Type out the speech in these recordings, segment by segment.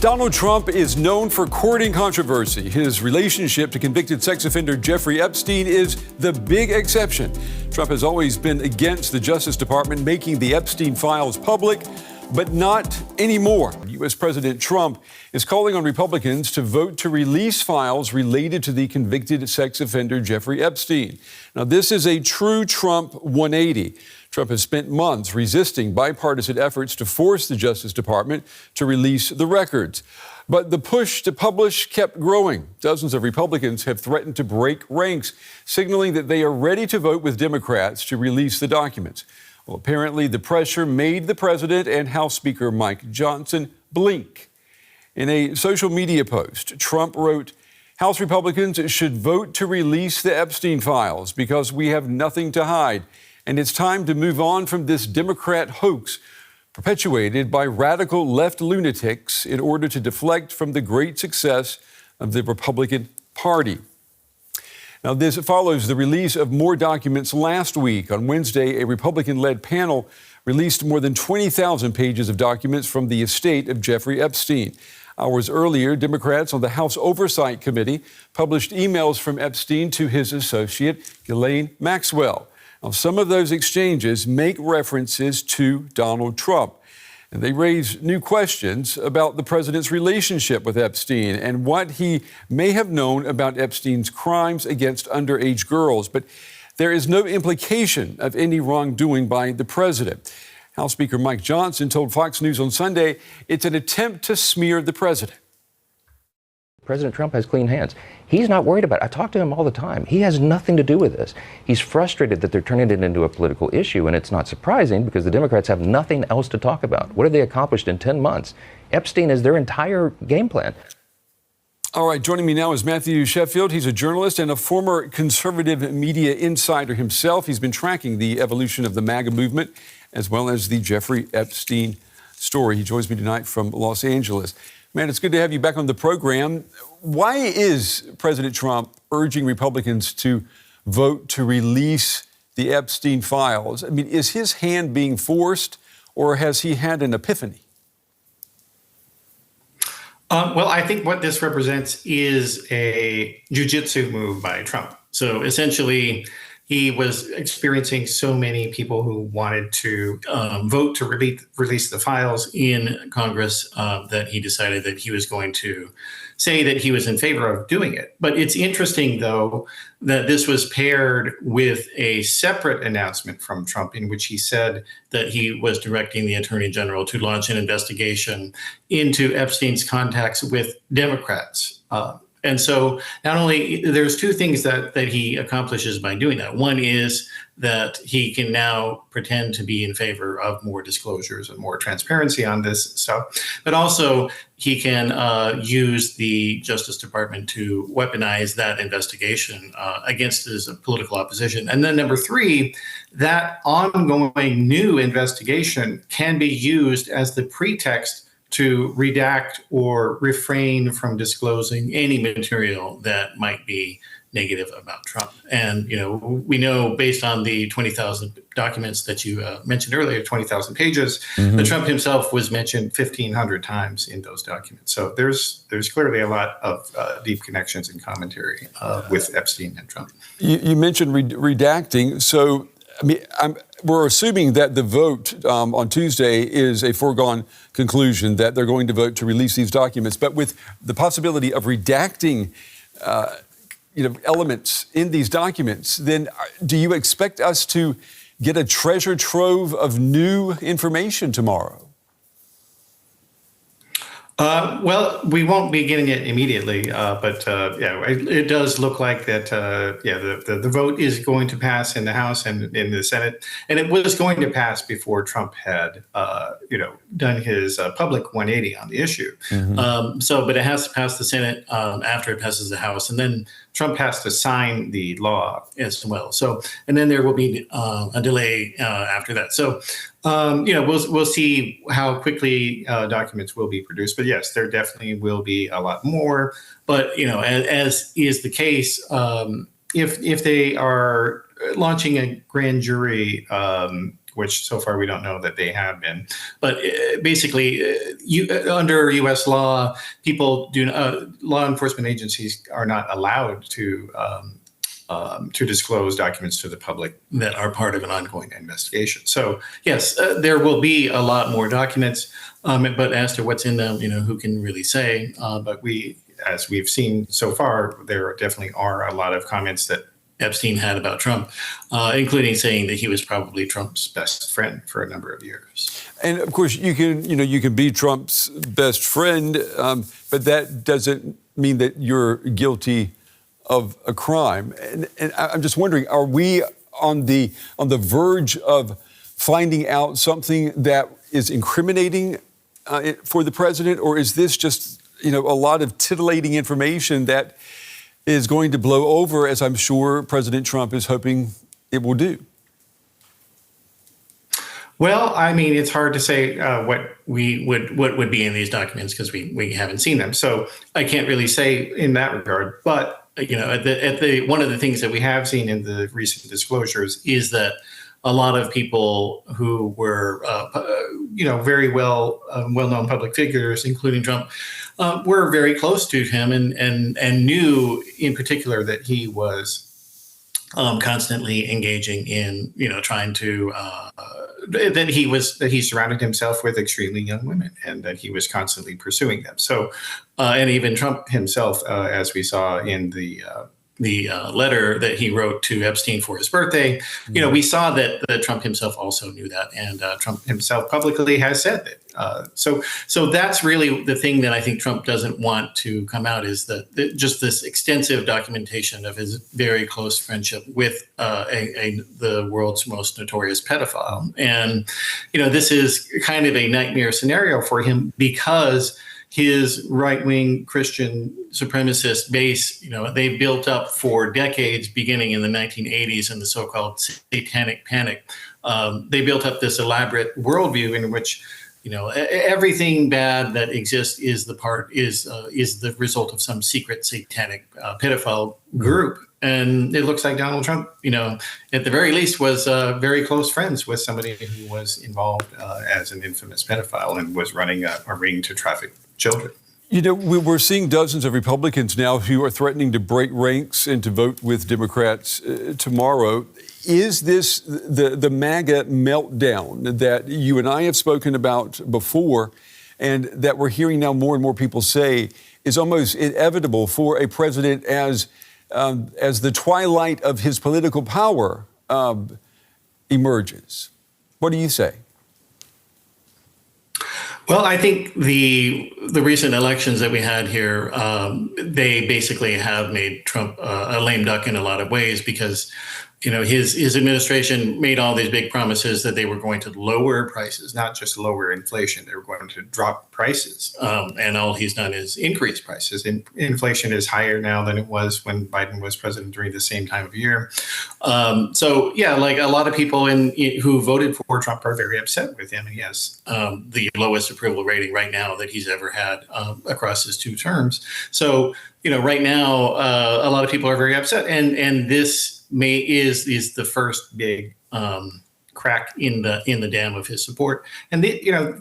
Donald Trump is known for courting controversy. His relationship to convicted sex offender Jeffrey Epstein is the big exception. Trump has always been against the Justice Department making the Epstein files public, but not anymore. U.S. President Trump is calling on Republicans to vote to release files related to the convicted sex offender Jeffrey Epstein. Now, this is a true Trump 180. Trump has spent months resisting bipartisan efforts to force the Justice Department to release the records. But the push to publish kept growing. Dozens of Republicans have threatened to break ranks, signaling that they are ready to vote with Democrats to release the documents. Well, apparently the pressure made the president and House Speaker Mike Johnson blink. In a social media post, Trump wrote, "House Republicans should vote to release the Epstein files because we have nothing to hide. And it's time to move on from this Democrat hoax perpetuated by radical left lunatics in order to deflect from the great success of the Republican Party." Now, this follows the release of more documents last week. On Wednesday, a Republican-led panel released more than 20,000 pages of documents from the estate of Jeffrey Epstein. Hours earlier, Democrats on the House Oversight Committee published emails from Epstein to his associate, Ghislaine Maxwell. Now, some of those exchanges make references to Donald Trump, and they raise new questions about the president's relationship with Epstein and what he may have known about Epstein's crimes against underage girls. But there is no implication of any wrongdoing by the president. House Speaker Mike Johnson told Fox News on Sunday it's an attempt to smear the president. President Trump has clean hands. He's not worried about it. I talk to him all the time. He has nothing to do with this. He's frustrated that they're turning it into a political issue, and it's not surprising because the Democrats have nothing else to talk about. What have they accomplished in 10 months? Epstein is their entire game plan. All right, joining me now is Matthew Sheffield. He's a journalist and a former conservative media insider himself. He's been tracking the evolution of the MAGA movement as well as the Jeffrey Epstein story. He joins me tonight from Los Angeles. Man, it's good to have you back on the program. Why is President Trump urging Republicans to vote to release the Epstein files? I mean, is his hand being forced, or has he had an epiphany? Well, I think what this represents is a jujitsu move by Trump. So essentially, he was experiencing so many people who wanted to vote to release the files in Congress that he decided that he was going to say that he was in favor of doing it. But it's interesting, though, that this was paired with a separate announcement from Trump in which he said that he was directing the Attorney General to launch an investigation into Epstein's contacts with Democrats. And so not only there's two things that he accomplishes by doing that. One is that he can now pretend to be in favor of more disclosures and more transparency on this stuff, but also he can use the Justice Department to weaponize that investigation against his political opposition. And then number three, that ongoing new investigation can be used as the pretext to redact or refrain from disclosing any material that might be negative about Trump. And, you know, we know based on the 20,000 documents that you mentioned earlier, 20,000 pages, that Trump himself was mentioned 1,500 times in those documents. So there's clearly a lot of deep connections and commentary with Epstein and Trump. You mentioned redacting. So, I mean, we're assuming that the vote on Tuesday is a foregone conclusion, that they're going to vote to release these documents. But with the possibility of redacting, elements in these documents, then do you expect us to get a treasure trove of new information tomorrow? Well, we won't be getting it immediately, but it does look like that. The vote is going to pass in the House and in the Senate, and it was going to pass before Trump had, done his public 180 on the issue. But it has to pass the Senate after it passes the House, and then Trump has to sign the law as well. So, and then there will be a delay after that. So. We'll see how quickly documents will be produced. But yes, there definitely will be a lot more. But, as is the case, if they are launching a grand jury which so far we don't know that they have been. But basically, under U.S. law, law enforcement agencies are not allowed to disclose documents to the public that are part of an ongoing investigation. So yes, there will be a lot more documents, but as to what's in them, who can really say? But as we've seen so far, there definitely are a lot of comments that Epstein had about Trump, including saying that he was probably Trump's best friend for a number of years. And of course, you can be Trump's best friend, but that doesn't mean that you're guilty of a crime. And I'm just wondering, are we on the verge of finding out something that is incriminating for the president, or is this just a lot of titillating information that is going to blow over, as I'm sure President Trump is hoping it will do? Well, I mean, it's hard to say what would be in these documents because we haven't seen them. So I can't really say in that regard. But one of the things that we have seen in the recent disclosures is that a lot of people who were, very well-known public figures, including Trump, were very close to him and knew in particular that he was constantly engaging in, trying to that he surrounded himself with extremely young women and that he was constantly pursuing them. So, and even Trump himself, as we saw in the letter that he wrote to Epstein for his birthday, we saw that Trump himself also knew that, and Trump himself publicly has said that. So that's really the thing that I think Trump doesn't want to come out, is that just this extensive documentation of his very close friendship with the world's most notorious pedophile. And, this is kind of a nightmare scenario for him because his right-wing Christian supremacist base, they built up for decades, beginning in the 1980s in the so-called satanic panic. They built up this elaborate worldview in which everything bad that exists is the result of some secret satanic pedophile group. And it looks like Donald Trump, at the very least, was very close friends with somebody who was involved as an infamous pedophile and was running a ring to traffic children. We're seeing dozens of Republicans now who are threatening to break ranks and to vote with Democrats tomorrow. Is this the MAGA meltdown that you and I have spoken about before, and that we're hearing now more and more people say is almost inevitable for a president as the twilight of his political power emerges? What do you say? Well, I think the recent elections that we had here, they basically have made Trump a lame duck in a lot of ways because, his administration made all these big promises that they were going to lower prices, not just lower inflation. They were going to drop prices. And all he's done is increase prices. Inflation is higher now than it was when Biden was president during the same time of year. So, like a lot of people who voted for Trump are very upset with him. He has the lowest approval rating right now that he's ever had across his two terms. So, right now, a lot of people are very upset. And this is the first big crack in the dam of his support. And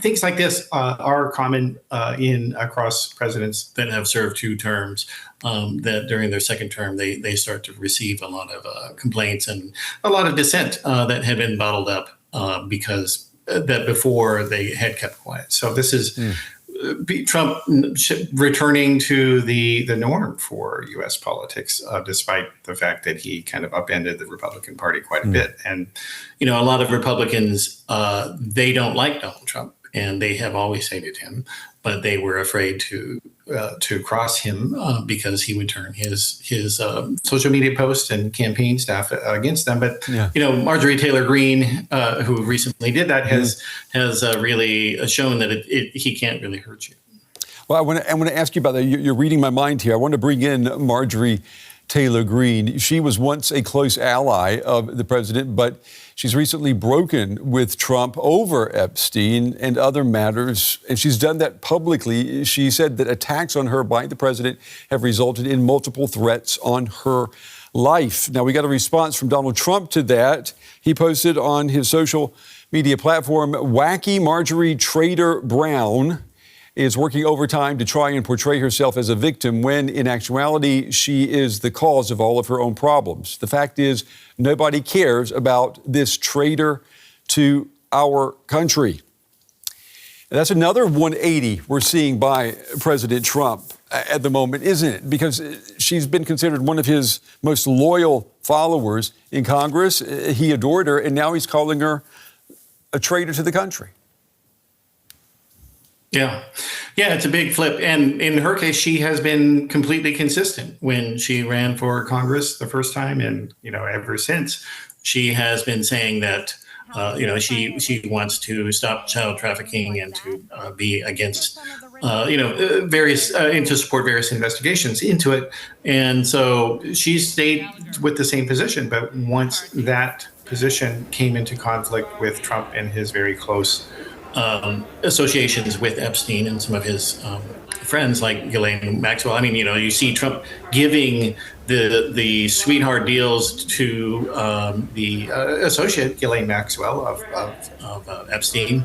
things like this are common across presidents that have served two terms. That during their second term they start to receive a lot of complaints and a lot of dissent that had been bottled up because that before they had kept quiet. So this is Trump returning to the norm for U.S. politics, despite the fact that he kind of upended the Republican Party quite a bit. And, a lot of Republicans, they don't like Donald Trump, and they have always hated him, but they were afraid to cross him because he would turn his social media posts and campaign staff against them. But Marjorie Taylor Greene, who recently did that, has really shown that he can't really hurt you. Well, I want to ask you about that. You're reading my mind here. I want to bring in Marjorie Taylor Greene. She was once a close ally of the president, but she's recently broken with Trump over Epstein and other matters, and she's done that publicly. She said that attacks on her by the president have resulted in multiple threats on her life. Now, we got a response from Donald Trump to that. He posted on his social Media platform Wacky Marjorie Trader Brown is working overtime to try and portray herself as a victim when, in actuality, she is the cause of all of her own problems. The fact is, nobody cares about this traitor to our country. And that's another 180 we're seeing by President Trump at the moment, isn't it? Because she's been considered one of his most loyal followers in Congress. He adored her, and now he's calling her a traitor to the country. Yeah, it's a big flip. And in her case, she has been completely consistent when she ran for Congress the first time. And, ever since, she has been saying that, she wants to stop child trafficking and to be against, various, and to support various investigations into it. And so she stayed with the same position. But once that position came into conflict with Trump and his very close associations with Epstein and some of his friends like Ghislaine Maxwell. I mean, you see Trump giving the sweetheart deals to the associate Ghislaine Maxwell of Epstein,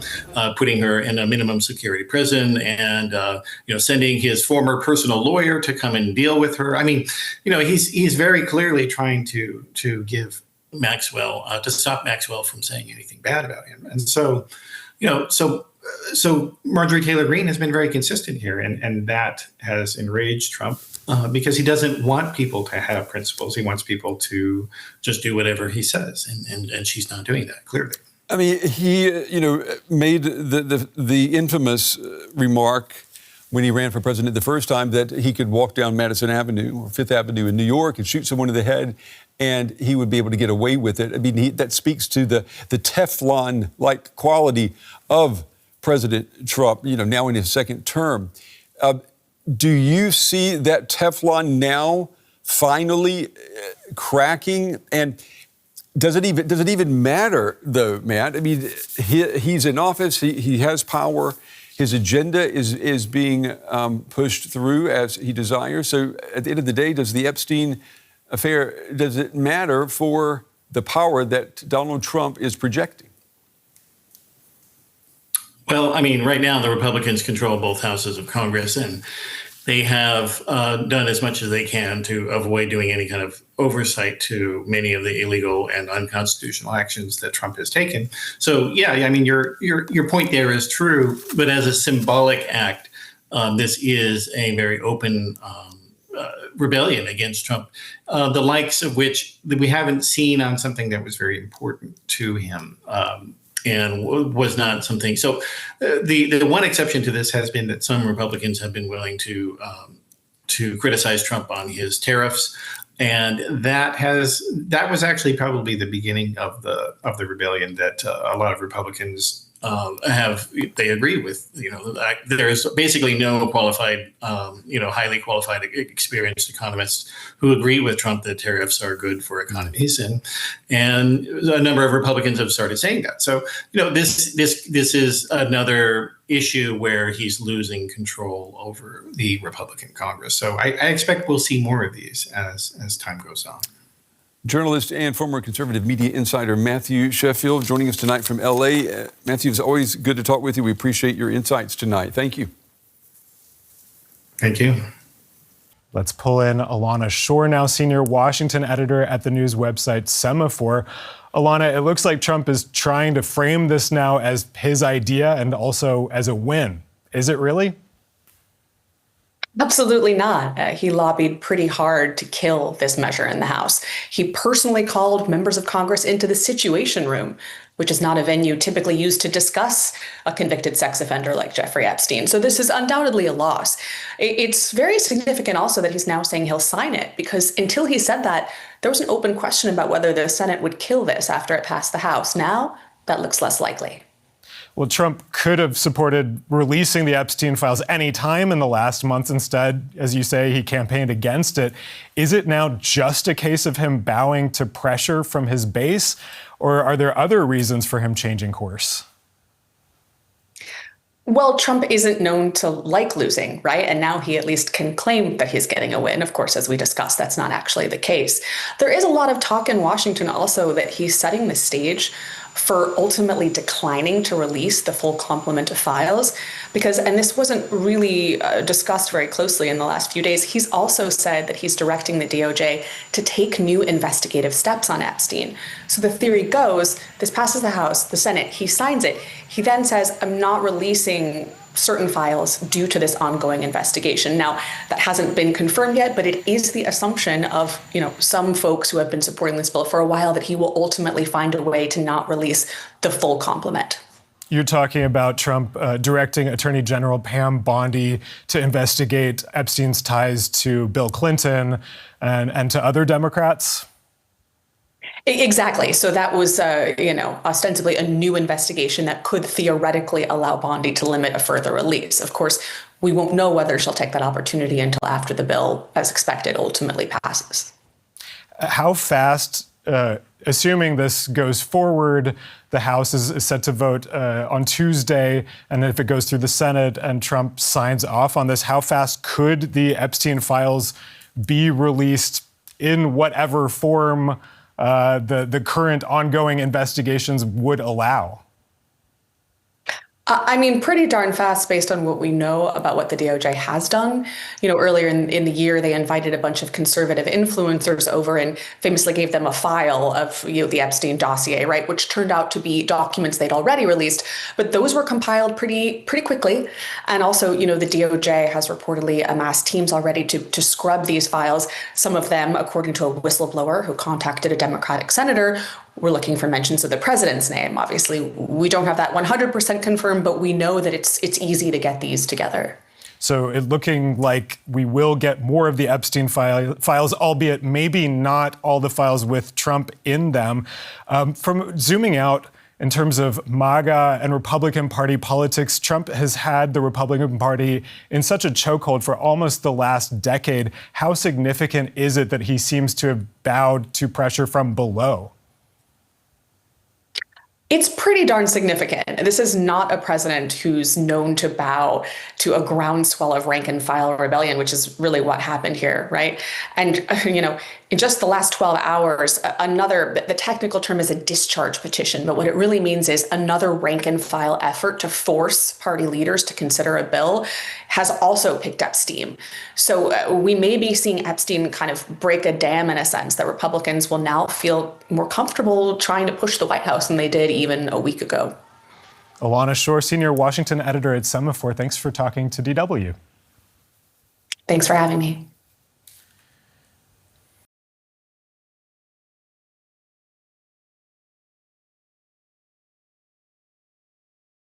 putting her in a minimum security prison and sending his former personal lawyer to come and deal with her. I mean, he's very clearly trying to give Maxwell to stop Maxwell from saying anything bad about him, and so. So Marjorie Taylor Greene has been very consistent here, and that has enraged Trump because he doesn't want people to have principles. He wants people to just do whatever he says, and she's not doing that, clearly. I mean, he, made the infamous remark when he ran for president the first time that he could walk down Madison Avenue or Fifth Avenue in New York and shoot someone in the head, and he would be able to get away with it. I mean, that speaks to the Teflon-like quality of President Trump, now in his second term. Do you see that Teflon now finally cracking? And does it even matter, though, Matt? I mean, he's in office. He has power. His agenda is being pushed through as he desires. So at the end of the day, does the Epstein affair, does it matter for the power that Donald Trump is projecting? Well, I mean, right now the Republicans control both houses of Congress, and they have done as much as they can to avoid doing any kind of oversight to many of the illegal and unconstitutional actions that Trump has taken. So, yeah, I mean, your point there is true, but as a symbolic act, this is a very open rebellion against Trump, the likes of which we haven't seen on something that was very important to him. And was not something. So the one exception to this has been that some Republicans have been willing to criticize Trump on his tariffs, and that was actually probably the beginning of the rebellion that a lot of Republicans they agree with. There is basically no qualified, highly qualified, experienced economists who agree with Trump that tariffs are good for economies, and a number of Republicans have started saying that. So, this is another issue where he's losing control over the Republican Congress. So I expect we'll see more of these as time goes on. Journalist and former conservative media insider Matthew Sheffield joining us tonight from L.A. Matthew, it's always good to talk with you. We appreciate your insights tonight. Thank you. Thank you. Let's pull in Elana Schor, now senior Washington editor at the news website Semafor. Elana, it looks like Trump is trying to frame this now as his idea and also as a win. Is it really? Absolutely not. He lobbied pretty hard to kill this measure in the House. He personally called members of Congress into the Situation Room, which is not a venue typically used to discuss a convicted sex offender like Jeffrey Epstein. So this is undoubtedly a loss. It's very significant also that he's now saying he'll sign it, because until he said that, there was an open question about whether the Senate would kill this after it passed the House. Now, that looks less likely. Well, Trump could have supported releasing the Epstein files any time in the last months. Instead, as you say, he campaigned against it. Is it now just a case of him bowing to pressure from his base, or are there other reasons for him changing course? Well, Trump isn't known to like losing, right? And now he at least can claim that he's getting a win. Of course, as we discussed, that's not actually the case. There is a lot of talk in Washington also that he's setting the stage for ultimately declining to release the full complement of files. Because, and this wasn't really discussed very closely in the last few days, he's also said that he's directing the DOJ to take new investigative steps on Epstein. So the theory goes, this passes the House, the Senate, he signs it. He then says, I'm not releasing certain files due to this ongoing investigation. Now, that hasn't been confirmed yet, but it is the assumption of, some folks who have been supporting this bill for a while that he will ultimately find a way to not release the full complement. You're talking about Trump directing Attorney General Pam Bondi to investigate Epstein's ties to Bill Clinton and to other Democrats? Exactly. So that was, ostensibly a new investigation that could theoretically allow Bondi to limit a further release. Of course, we won't know whether she'll take that opportunity until after the bill, as expected, ultimately passes. How fast, assuming this goes forward, the House is set to vote on Tuesday, and if it goes through the Senate and Trump signs off on this, how fast could the Epstein files be released in whatever form the current ongoing investigations would allow? Pretty darn fast based on what we know about what the DOJ has done. Earlier in the year, they invited a bunch of conservative influencers over and famously gave them a file of the Epstein dossier, right, which turned out to be documents they'd already released. But those were compiled pretty quickly. And also, the DOJ has reportedly amassed teams already to scrub these files. Some of them, according to a whistleblower who contacted a Democratic senator, we're looking for mentions of the president's name. Obviously, we don't have that 100% confirmed, but we know that it's easy to get these together. So it's looking like we will get more of the Epstein files, albeit maybe not all the files with Trump in them. From zooming out in terms of MAGA and Republican Party politics, Trump has had the Republican Party in such a chokehold for almost the last decade. How significant is it that he seems to have bowed to pressure from below? It's pretty darn significant. This is not a president who's known to bow to a groundswell of rank and file rebellion, which is really what happened here, right? And, in just the last 12 hours, the technical term is a discharge petition, but what it really means is another rank and file effort to force party leaders to consider a bill has also picked up steam. So we may be seeing Epstein kind of break a dam in a sense that Republicans will now feel more comfortable trying to push the White House than they did even a week ago. Elana Schor, senior Washington editor at Semafor, thanks for talking to DW. Thanks for having me.